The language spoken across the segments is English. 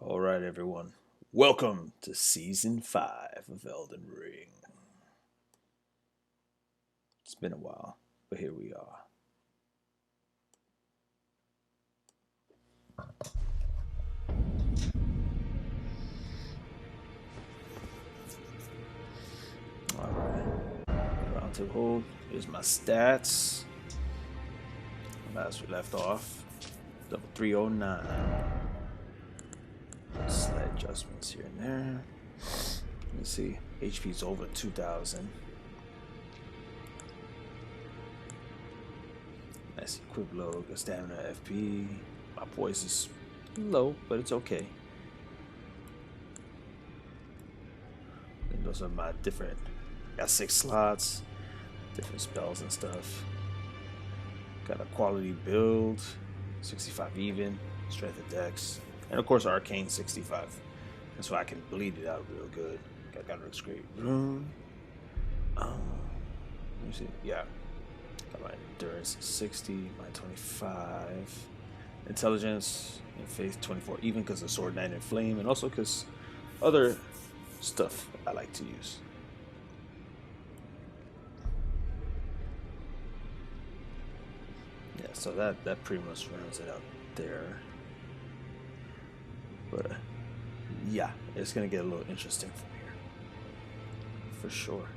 Alright, everyone. Welcome to Season 5 of Elden Ring. It's been a while, but here we are. Alright. Round to hold. Here's my stats. Last we left off. Level 309. Slight adjustments here and there. Let's see. HP's over 2,000. Nice equip load. Good stamina, FP. My voice is low, but it's okay. And those are my different. Got 6 slots, different spells and stuff. Got a quality build, 65 even, strength of dex. And of course, arcane 65. That's why I can bleed it out real good. Got a great rune. Let me see. Yeah. Got my endurance 60, my 25. Intelligence and faith 24. Even because of sword, knight, and flame. And also because other stuff I like to use. Yeah, so that pretty much rounds it out there. But yeah, it's gonna get a little interesting from here, for sure.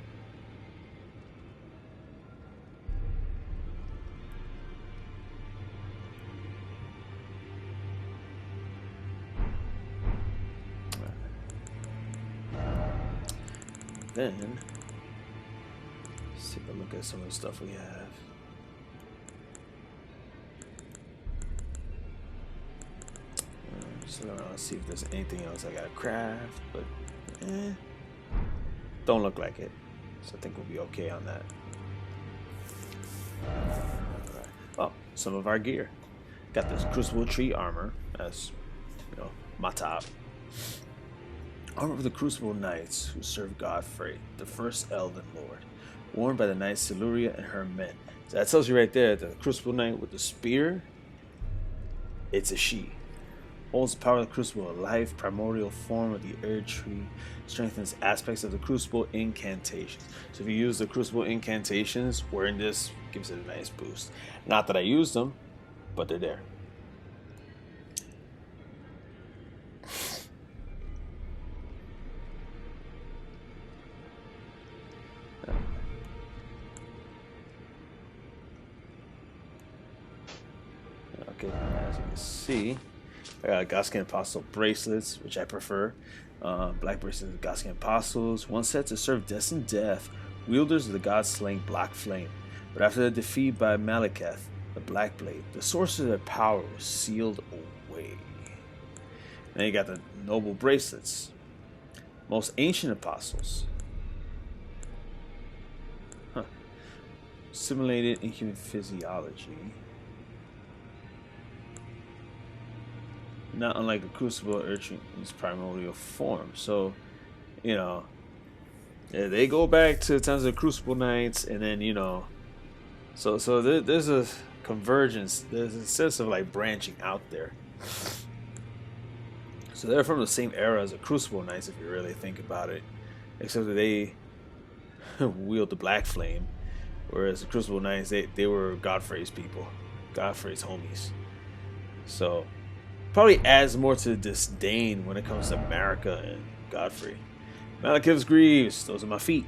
Then let's take a look at some of the stuff we have. So let's see if there's anything else I gotta craft, but don't look like it. So I think we'll be okay on that. Alright. Oh, some of our gear. Got this Crucible Tree armor as my top. Armor of the Crucible Knights who serve Godfrey, the first Elden Lord, worn by the Knight Siluria and her men. So that tells you right there that the Crucible Knight with the spear, it's a she. Holds the power of the Crucible, a life primordial form of the Erd Tree, strengthens aspects of the Crucible incantations. So if you use the Crucible incantations, wearing this gives it a nice boost. Not that I used them, but they're there. Okay, as you can see, I got Godskin Apostle bracelets, which I prefer. Black bracelets of Godskin Apostles. One set to serve destined death, wielders of the god-slaying Black Flame. But after the defeat by Malekith, the Black Blade, the source of their power was sealed away. Then you got the noble bracelets. Most ancient apostles. Simulated inhuman physiology. Not unlike the Crucible Urchin's primordial form. So, yeah, they go back to the times of the Crucible Knights, and then, so there's a convergence. There's a sense of like branching out there. So they're from the same era as the Crucible Knights, if you really think about it, except that they wield the Black Flame, whereas the Crucible Knights, they were Godfrey's people, Godfrey's homies. So probably adds more to the disdain when it comes to Marika and Godfrey. Malekith's greaves, those are my feet.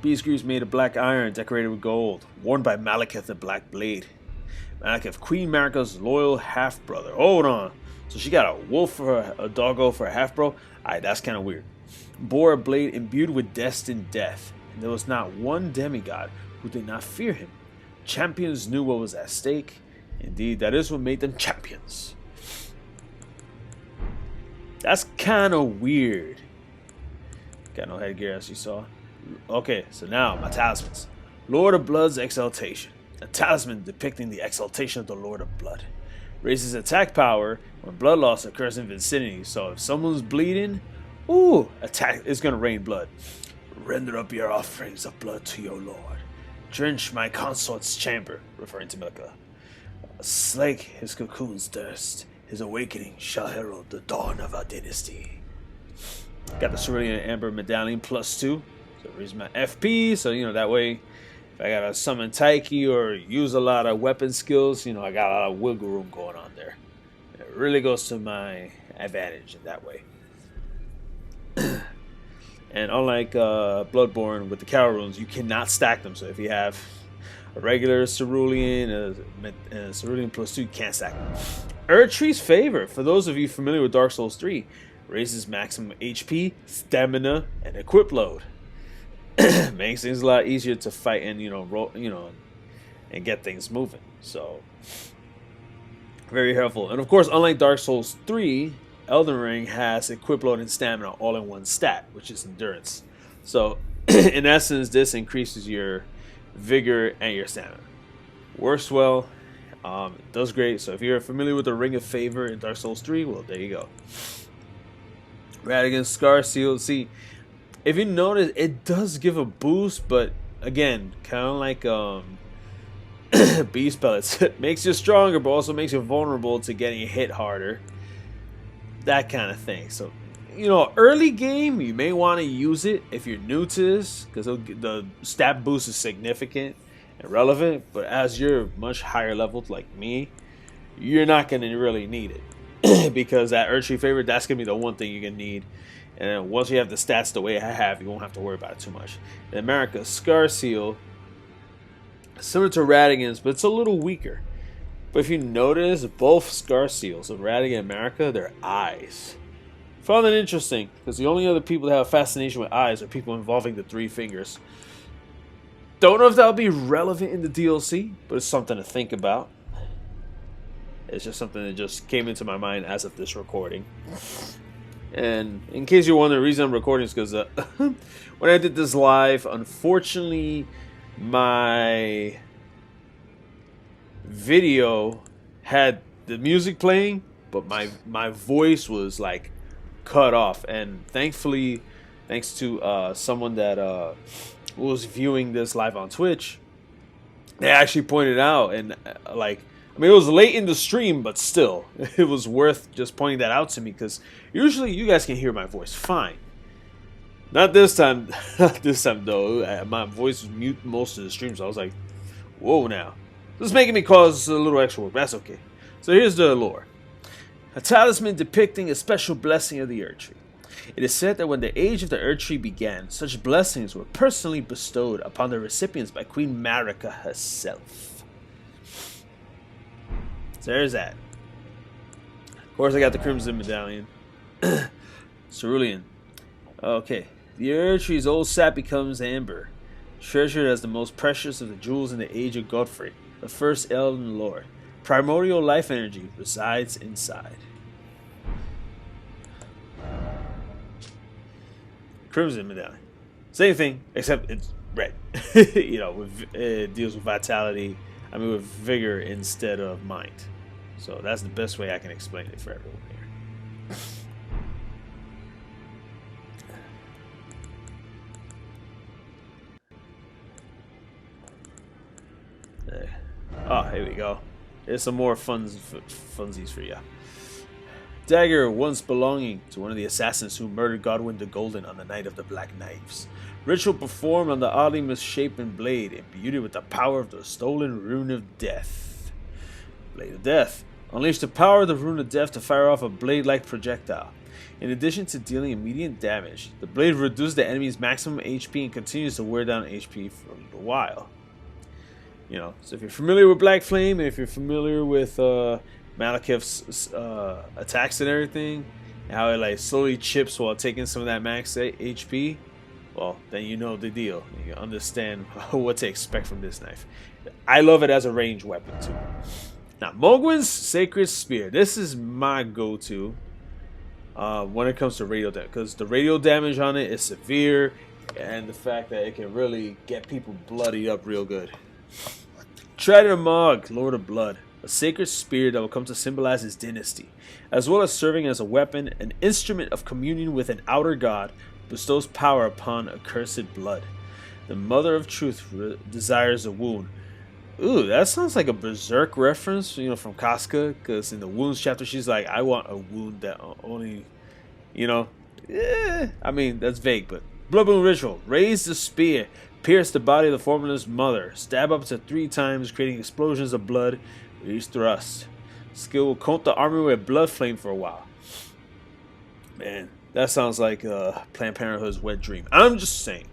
These greaves made of black iron, decorated with gold, worn by Malekith the Black Blade. Malekith, Queen Marika's loyal half-brother. Hold on. So she got a wolf for a doggo for a half-bro? Alright, that's kind of weird. Bore a blade imbued with destined death, and there was not one demigod who did not fear him. Champions knew what was at stake. Indeed, that is what made them champions. That's kind of weird. Got no headgear, as you saw. Okay, so now my talismans. Lord of Blood's Exaltation. A talisman depicting the exaltation of the Lord of Blood. Raises attack power when blood loss occurs in vicinity. So if someone's bleeding, attack is going to rain blood. Render up your offerings of blood to your Lord. Drench my consort's chamber, referring to Milka. Slake his cocoon's thirst, His awakening shall herald the dawn of our dynasty. Got the Cerulean Amber Medallion +2. So it raises my FP. So, you know, that way, if I gotta summon Taiki or use a lot of weapon skills, you know, I got a lot of wiggle room going on there. It really goes to my advantage in that way. And unlike Bloodborne with the Cowl Runes, you cannot stack them. So if you have a regular Cerulean and a Cerulean +2, you can't stack them. Erdtree's Favor, for those of you familiar with Dark Souls 3, raises maximum HP, stamina, and equip load. Makes things a lot easier to fight and and get things moving. So very helpful. And of course, unlike Dark Souls 3, Elden Ring has equip load and stamina all in one stat, which is endurance. So in essence, this increases your vigor and your stamina. Works well. It does great. So if you're familiar with the Ring of Favor in Dark Souls 3, well, there you go. Radigan's Scar Seal. See, if you notice, it does give a boost, but again, kind of like Beast Pellets. It makes you stronger, but also makes you vulnerable to getting hit harder. That kind of thing. So, you know, early game, you may want to use it if you're new to this, because the stat boost is significant and relevant. But as you're much higher leveled like me, you're not going to really need it. Because that Erdtree Favor, that's going to be the one thing you're going to need. And then once you have the stats the way I have, you won't have to worry about it too much. In America, Scar Seal, similar to Radigan's, but it's a little weaker. But if you notice, both Scar Seals of Radigan and America, their eyes. Found that interesting, because the only other people that have a fascination with eyes are people involving the 3 fingers. Don't know if that'll be relevant in the DLC, but it's something to think about. It's just something that just came into my mind as of this recording. And in case you're wondering, the reason I'm recording is because when I did this live, unfortunately, my video had the music playing, but my voice was like cut off. And thankfully, thanks to someone that was viewing this live on Twitch, they actually pointed out, and I mean, it was late in the stream, but still, it was worth just pointing that out to me, because usually you guys can hear my voice fine. Not this time. Not this time, though. My voice was mute most of the stream, so I was like, whoa now. This is making me cause a little extra work, but that's okay. So here's the lore. A talisman depicting a special blessing of the Erdtree. It is said that when the age of the Erdtree began, such blessings were personally bestowed upon the recipients by Queen Marika herself. So there's that. Of course, I got the Crimson Medallion. Cerulean. Okay. The Erdtree's old sap becomes amber, treasured as the most precious of the jewels in the Age of Godfrey, the first Elden Lord. Primordial life energy resides inside. Crimson Medallion. Same thing, except it's red. You know, it deals with vitality. I mean, with vigor instead of mind. So that's the best way I can explain it for everyone here. There. Oh, here we go. There's some more funsies for you. Dagger, once belonging to one of the assassins who murdered Godwyn the Golden on the night of the Black Knives. Ritual performed on the oddly misshapen blade, imbued with the power of the stolen Rune of Death. Blade of Death. Unleash the power of the Rune of Death to fire off a blade-like projectile. In addition to dealing immediate damage, the blade reduces the enemy's maximum HP and continues to wear down HP for a little while. You know, so if you're familiar with Black Flame, and if you're familiar with Malekith's attacks and everything, and how it like slowly chips while taking some of that max HP, well, then you know the deal. You understand what to expect from this knife. I love it as a ranged weapon too. Now, Mogwin's Sacred Spear. This is my go-to when it comes to radial damage, because the radial damage on it is severe, and the fact that it can really get people bloodied up real good. Trader Mog, Lord of Blood. A sacred spear that will come to symbolize his dynasty, as well as serving as a weapon, an instrument of communion with an outer god, bestows power upon accursed blood. The Mother of Truth desires a wound, Ooh, that sounds like a Berserk reference, you know, from Casca. Because in the wounds chapter, she's like, I want a wound that only, you know. I mean, that's vague, but Blood Moon Ritual. Raise the spear. Pierce the body of the formless mother. Stab up to 3 times, creating explosions of blood with each thrust. Skill will coat the armor with blood flame for a while. Man, that sounds like Planned Parenthood's wet dream. I'm just saying.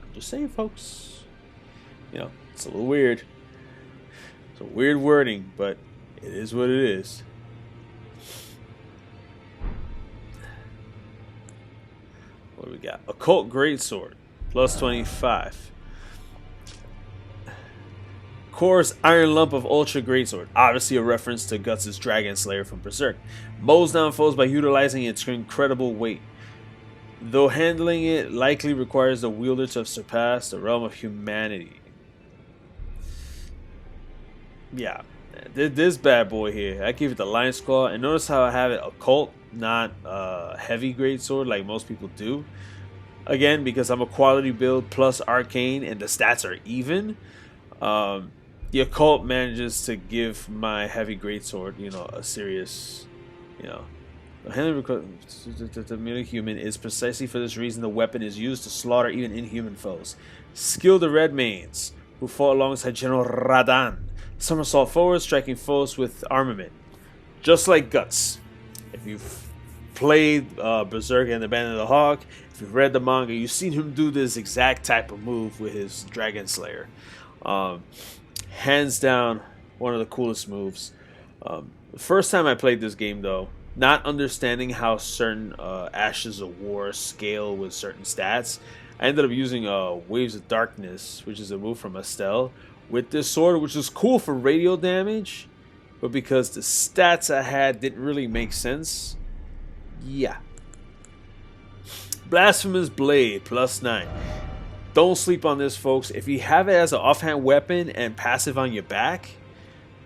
I'm just saying, folks. You know, it's a little weird. It's a weird wording, but it is what it is. What do we got? Occult Greatsword. Plus 25. Core's Iron Lump of Ultra Greatsword. Obviously a reference to Guts' Dragon Slayer from Berserk. Mows down foes by utilizing its incredible weight. Though handling it likely requires the wielder to have surpassed the realm of humanity. Yeah. This bad boy here. I give it the Lion's Claw. And notice how I have it occult, not heavy greatsword like most people do. Again, because I'm a quality build plus arcane and the stats are even. The occult manages to give my heavy greatsword, you know, a serious, you know. The Demi-Human is precisely for this reason the weapon is used to slaughter even inhuman foes. Skill the Red Mains, who fought alongside General Radan. Somersault forward, striking foes with armament. Just like Guts. If you've played Berserk and the Band of the Hawk, if you've read the manga, you've seen him do this exact type of move with his Dragon Slayer. Hands down, one of the coolest moves. The first time I played this game, though, not understanding how certain Ashes of War scale with certain stats, I ended up using Waves of Darkness, which is a move from Estelle, with this sword, which was cool for radial damage, but because the stats I had didn't really make sense, yeah. Blasphemous Blade, plus 9. Don't sleep on this, folks. If you have it as an offhand weapon and passive on your back,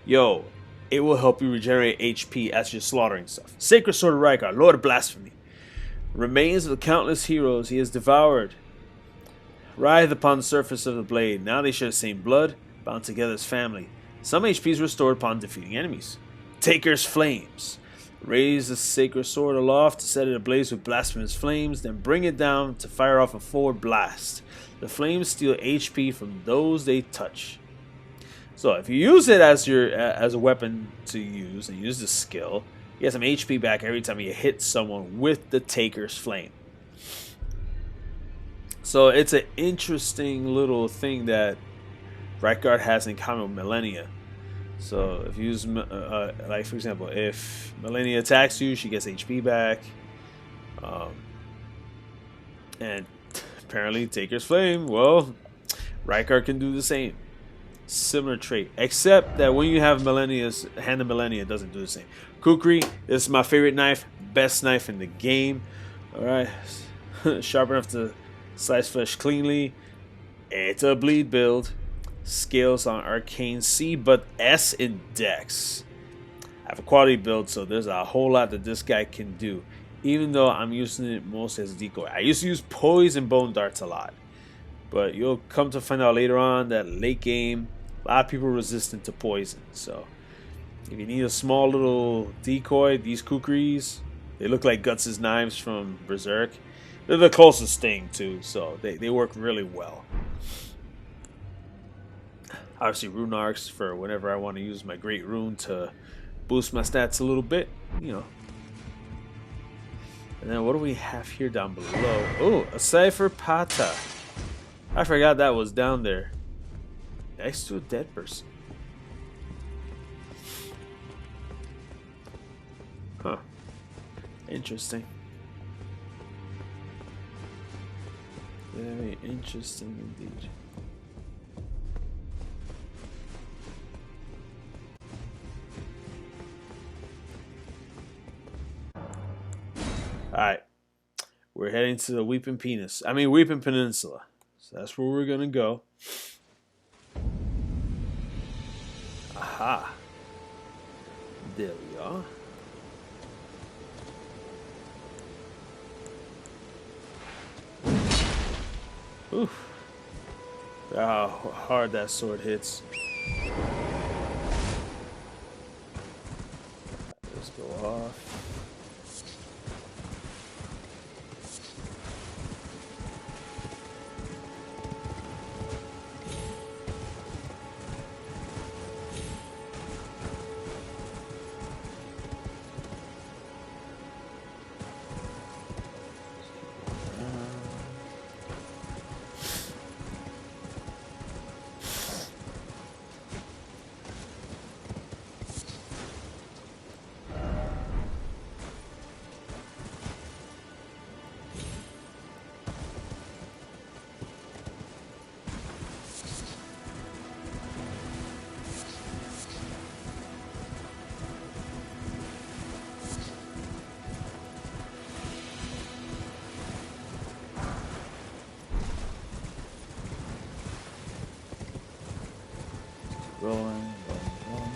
yo, it will help you regenerate HP as you're slaughtering stuff. Sacred Sword of Rykar, Lord of Blasphemy. Remains of the countless heroes he has devoured writhe upon the surface of the blade. Now they share the same blood, bound together as family. Some HP is restored upon defeating enemies. Taker's Flames. Raise the sacred sword aloft to set it ablaze with blasphemous flames, then bring it down to fire off a forward blast. The flames steal HP from those they touch. So if you use it as a weapon to use and use the skill, you get some HP back every time you hit someone with the Taker's Flame. So it's an interesting little thing that Rykard has in common with Millennia. So if you use, like for example, if Millennia attacks you, she gets HP back. And apparently Taker's Flame, well, Rykard can do the same. Similar trait. Except that when you have Millennia's Hand of Millennia, it doesn't do the same. Kukri, this is my favorite knife. Best knife in the game. Alright. Sharp enough to slice flesh cleanly. It's a bleed build. Scales on Arcane C, but S in Dex. I have a quality build, so there's a whole lot that this guy can do. Even though I'm using it mostly as a decoy. I used to use Poise and Bone Darts a lot. But you'll come to find out later on that late game, a lot of people are resistant to poison. So if you need a small little decoy, these Kukris, they look like Guts' knives from Berserk. They're the closest thing too, so they work really well. Obviously rune arcs for whenever I want to use my great rune to boost my stats a little bit, you know. And then what do we have here down below? Oh, a Cypher Pata. I forgot that was down there. Next to a dead person. Huh. Interesting. Very interesting indeed. Alright. We're heading to the Weeping Peninsula. So that's where we're gonna go. Aha. There we are. Oof. How hard that sword hits. Let's go off. Rolling, rolling, rolling.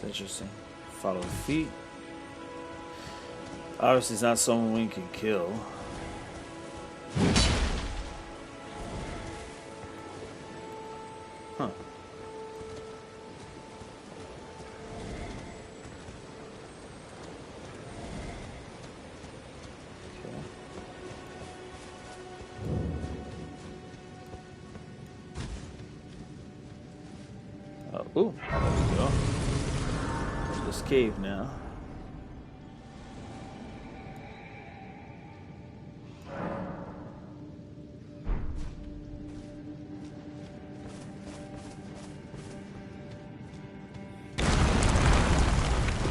Interesting. Follow the feet. Obviously, it's not someone we can kill. Huh. Okay. Oh, ooh, there we go. This cave now.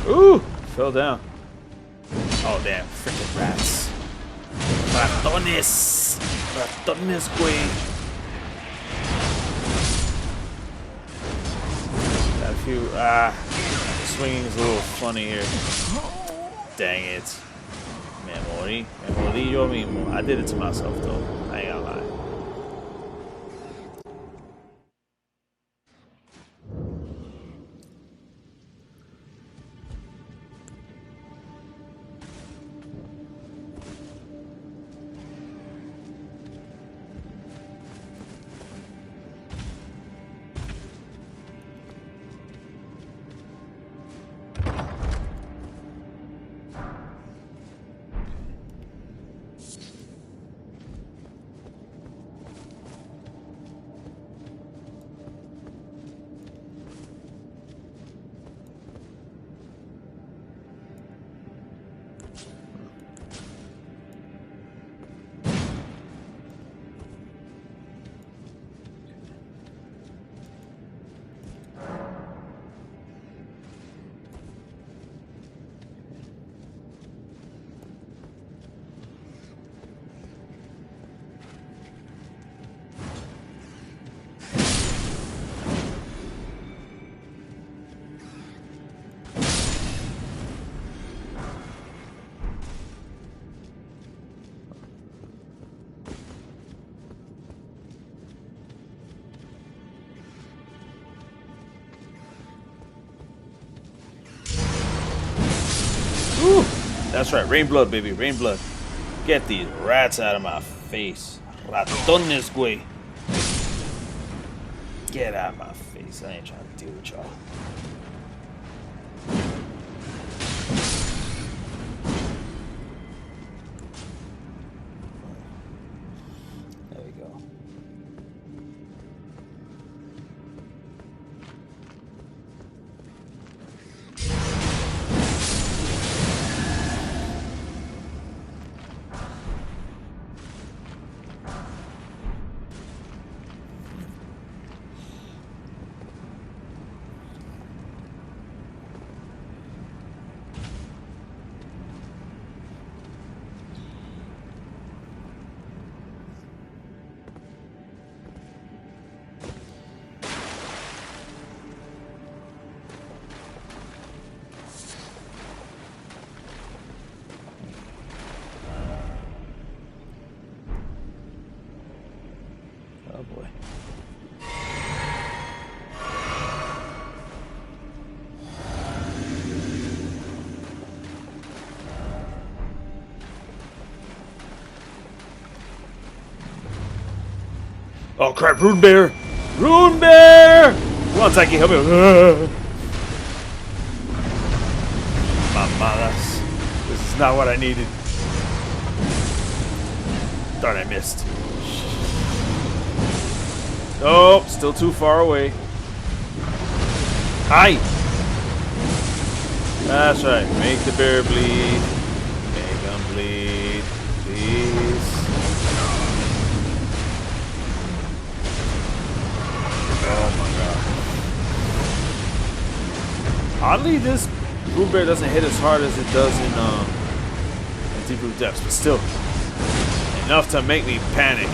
Ooh! Fell down. Oh damn, freaking rats. Ratones! Ratones, güey. Got a few, swinging is a little funny here. Dang it. Me morí yo mismo. I did it to myself though. I ain't gonna lie. Ooh, that's right, rain blood, baby, rain blood. Get these rats out of my face. Ratones, güey. Get out of my face. I ain't trying to deal with y'all. There we go. Oh crap, RUNEBEAR! RUNEBEAR! Come on, Taiki, help me. Mamadas. This is not what I needed. Darn, I missed. Nope, still too far away. Hi! That's right, make the bear bleed. Make him bleed, please. Oh my god. Oddly, this RUNEBEAR doesn't hit as hard as it does in Deep Root Depths, but still enough to make me panic.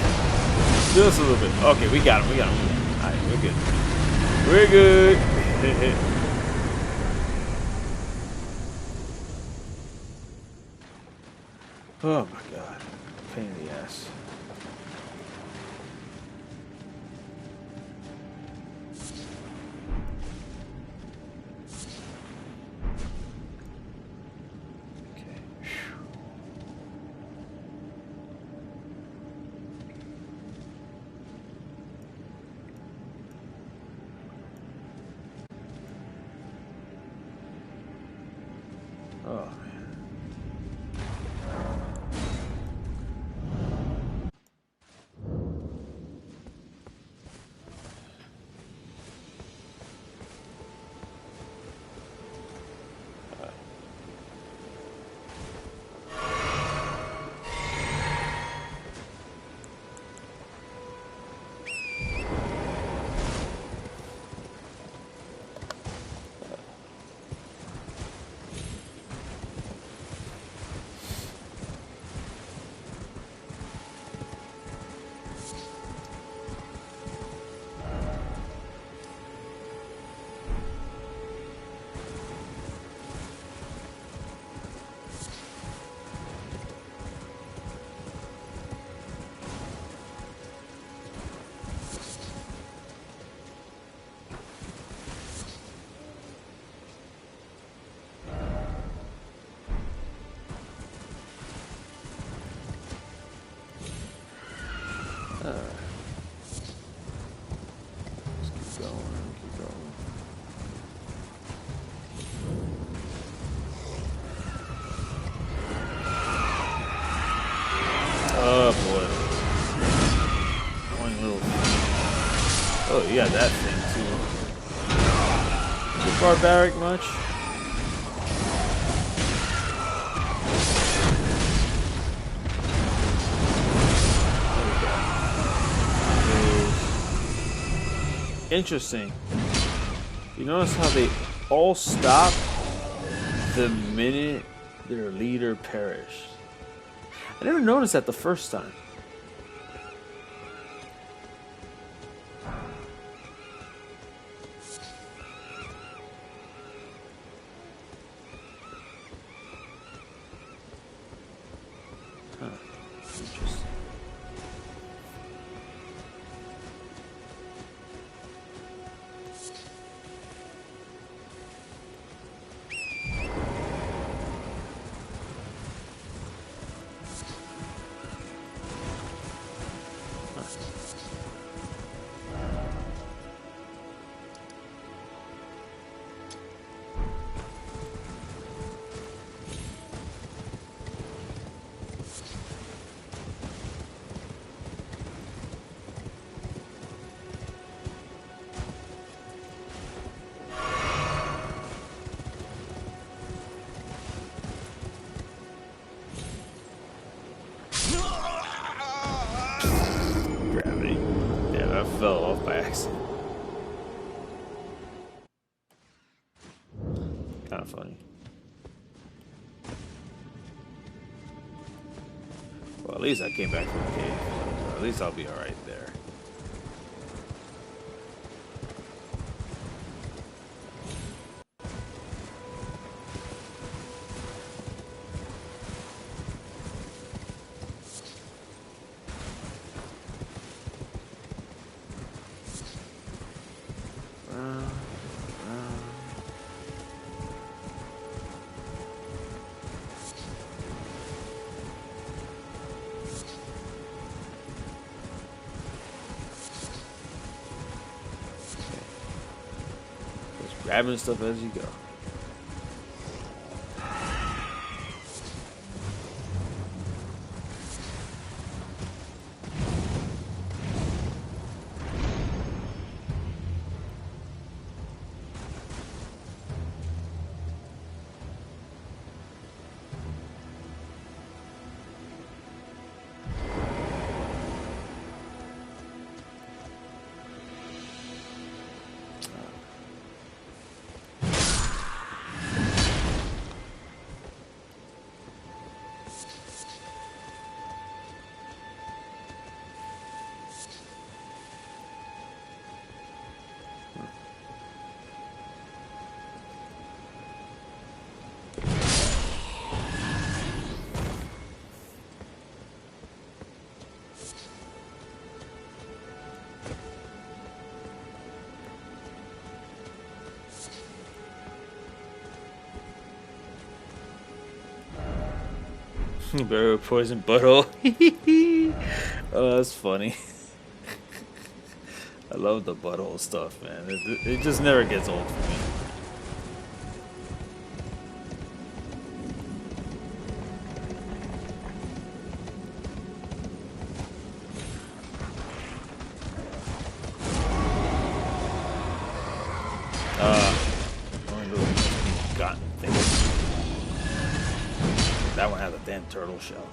Just a little bit. Okay, we got him. Alright, we're good. We're good. Oh my god. Pain in the ass. Oh, man. Let's keep going. Oh boy. One little thing. Oh, you got that thing too. Too barbaric much? Interesting. You notice how they all stop the minute their leader perished. I never noticed that the first time. Huh. Interesting. Gravity. Damn, I fell off by accident. Kind of funny. Well, at least I came back from the cave. So at least I'll be alright there. grabbing stuff as you go. Better poison butthole. Oh, that's funny. I love the butthole stuff, man. It just never gets old for me. Only little gotten things. That one has a damn turtle shell.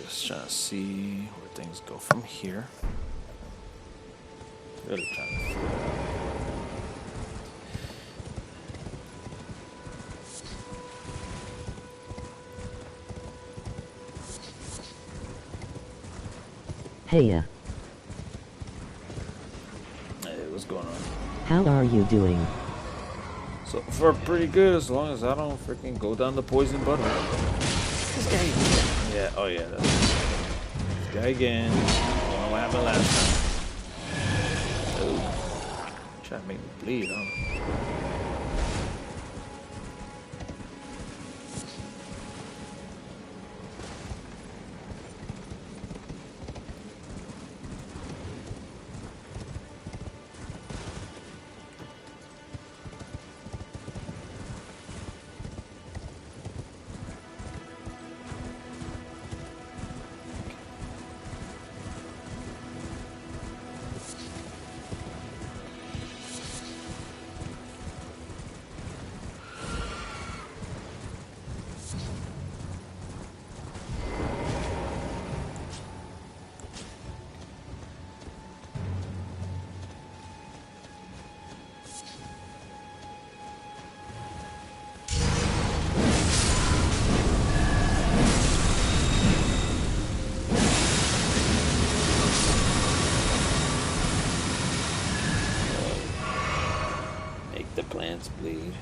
Just trying to see where things go from here. Really trying to figure it out. Hey, Hey, what's going on? how are you doing? So far, pretty good, as long as I don't freaking go down the poison butthole. This guy again. Yeah, oh yeah, that's this guy again. I don't know what happened last time. Oh, trying to make me bleed, huh? The plants bleed.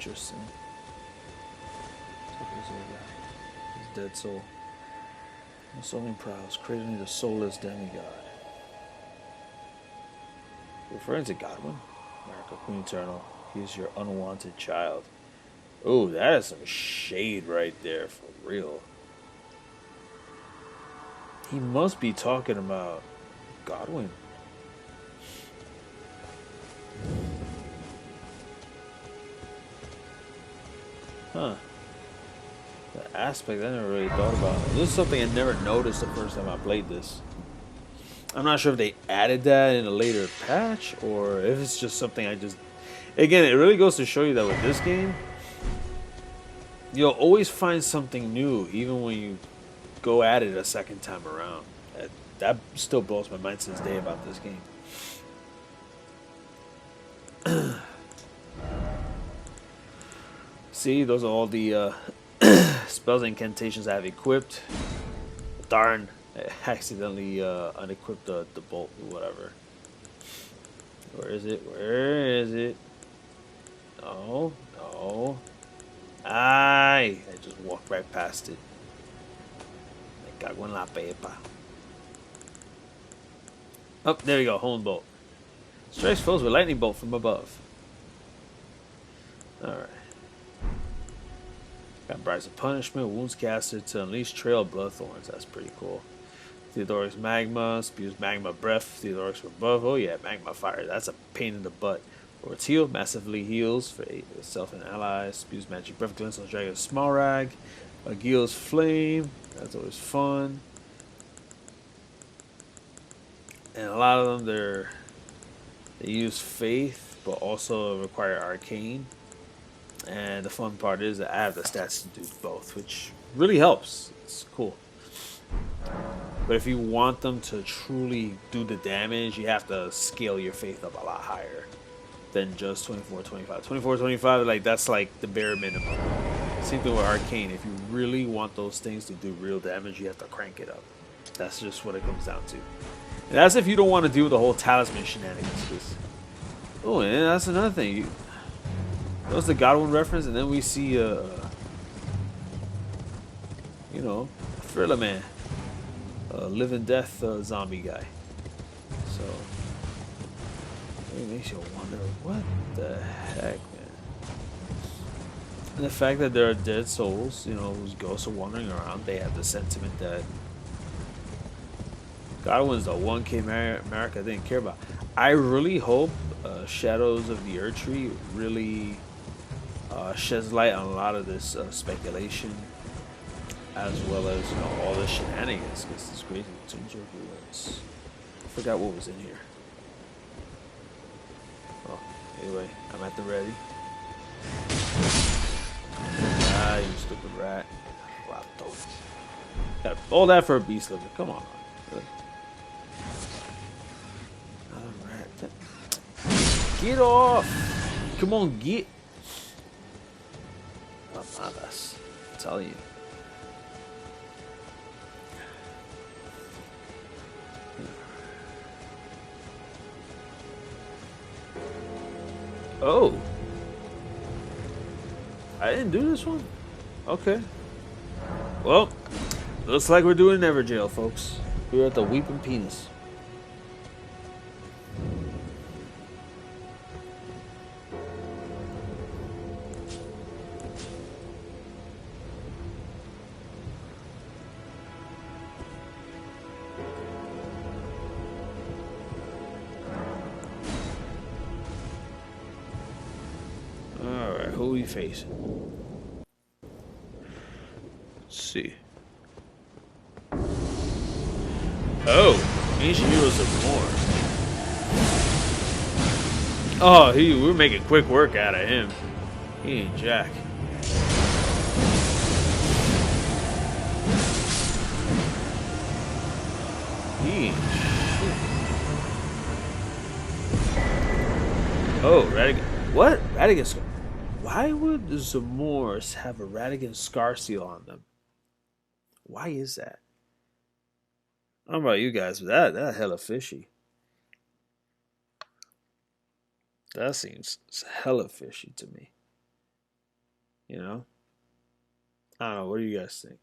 interesting. His dead soul. Assuming prowess, creating the soulless demigod. Referring to Godwin, America, Queen Eternal. He's your unwanted child. Oh, that is some shade right there, for real. He must be talking about Godwin. Huh. The aspect I never really thought about. This is something I never noticed the first time I played this. I'm not sure if they added that in a later patch or if it's just something I just... Again, it really goes to show you that with this game, you'll always find something new even when you go at it a second time around. That still blows my mind to this day about this game. See, those are all the spells and incantations I have equipped. Darn, I accidentally unequipped the bolt or whatever. Where is it? Where is it? No, no. I just walked right past it. Me cago en la pepa. Oh, there you go, home bolt. Strikes foes with lightning bolt from above. Alright. Got Brides of Punishment, Wounds Casted to unleash Trail of Bloodthorns. That's pretty cool. Theodoric's Magma, spews Magma Breath. Theodoric's from above. Oh yeah, Magma Fire. That's a pain in the butt. Lord's Heal, massively heals for itself and allies. Spews Magic Breath, Glints on Dragon's Small Rag. Aguil's Flame. That's always fun. And a lot of them, they use Faith, but also require Arcane. And the fun part is that I have the stats to do both, which really helps. It's cool. But if you want them to truly do the damage, you have to scale your Faith up a lot higher than just 24, 25. 24, 25, like that's like the bare minimum. Same thing with Arcane. If you really want those things to do real damage, you have to crank it up. That's just what it comes down to. And that's if you don't want to deal with the whole talisman shenanigans. Oh, and that's another thing. That was the Godwin reference, and then we see, you know, Thriller Man, Live and Death zombie guy. So it makes you wonder, what the heck, man? And the fact that there are dead souls, you know, whose ghosts are wandering around, they have the sentiment that Godwin's the one King America didn't care about. I really hope Shadows of the Erdtree really sheds light on a lot of this speculation, as well as, you know, all the shenanigans. Because it's crazy. Tombsward ruins. I forgot what was in here. Oh, anyway, I'm at the ready. Ah, you stupid rat. Got all that for a beast liver. Come on, really. Get off! Come on, get! Mamadas. I tell you. Oh! I didn't do this one? Okay. Well, looks like we're doing Everjail, folks. We're at the Weeping Peninsula. Who are we facing? Let's see. Oh, ancient heroes of more. Oh, we're making quick work out of him. He ain't jack. He ain't shit. Oh, Radigan. What? Radigan Scar. Why would the Zamors have a Radigan Scar seal on them? Why is that? I don't know about you guys, but that hella fishy. That seems hella fishy to me. You know, I don't know. What do you guys think?